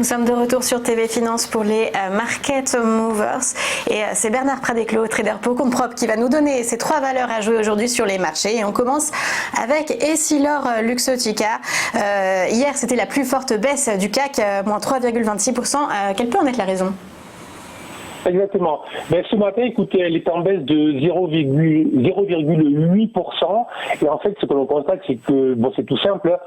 sommes de retour sur TV Finance pour les Market Movers et c'est Bernard Pradeclos, trader pour compte propre, qui va nous donner ces trois valeurs à jouer aujourd'hui sur les marchés. Et on commence avec Essilor Luxottica. Hier, c'était la plus forte baisse du CAC, moins 3,26%. Quelle peut en être la raison ? Exactement. Mais ce matin, écoutez, elle est en baisse de 0,8%. Et en fait, ce que l'on constate, c'est que, bon, c'est tout simple.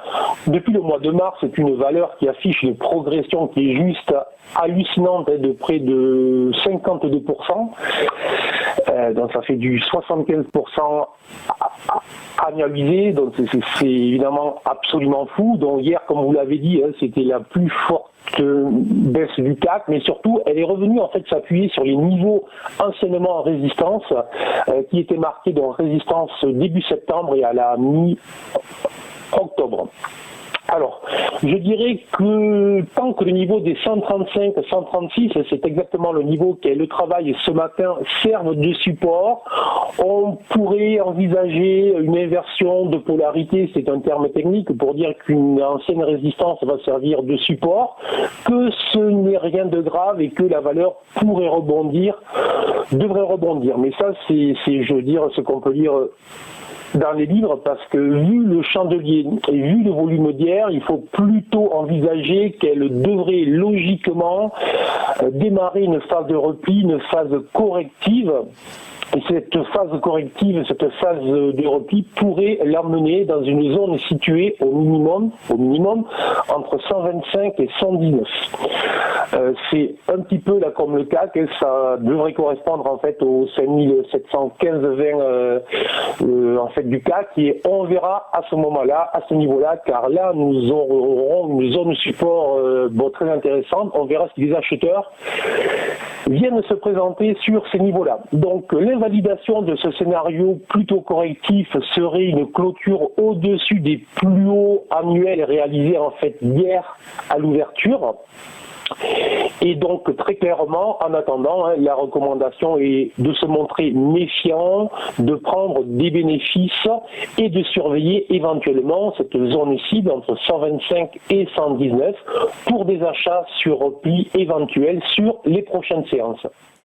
Depuis le mois de mars, c'est une valeur qui affiche une progression qui est juste hallucinante, de près de 52%. Donc ça fait du 75% annualisé. Donc c'est évidemment absolument fou. Donc hier, comme vous l'avez dit, c'était la plus forte baisse du CAC, mais surtout elle est revenue en fait s'appuyer sur les niveaux anciennement en résistance qui étaient marqués dans résistance début septembre et à la mi-octobre. Alors, je dirais que tant que le niveau des 135, 136, c'est exactement le niveau qu'est le travail ce matin, servent de support, on pourrait envisager une inversion de polarité, c'est un terme technique pour dire qu'une ancienne résistance va servir de support, que ce n'est rien de grave et que la valeur pourrait rebondir, devrait rebondir. Mais ça, c'est je veux dire, ce qu'on peut dire dans les livres, parce que vu le chandelier et vu le volume d'hier, il faut plutôt envisager qu'elle devrait logiquement démarrer une phase de repli, une phase corrective. Et cette phase corrective, cette phase de repli pourrait l'emmener dans une zone située au minimum entre 125 et 119. C'est un petit peu là comme le CAC, ça devrait correspondre en fait aux 5715-20 en fait du CAC, et on verra à ce moment-là, à ce niveau-là, car là nous aurons une zone de support très intéressante. On verra si les acheteurs viennent se présenter sur ces niveaux-là. Donc l'invalidation de ce scénario plutôt correctif serait une clôture au-dessus des plus hauts annuels réalisés en fait hier à l'ouverture. Et donc très clairement, en attendant, la recommandation est de se montrer méfiant, de prendre des bénéfices et de surveiller éventuellement cette zone cible entre 125 et 119 pour des achats sur repli éventuels sur les prochaines séances.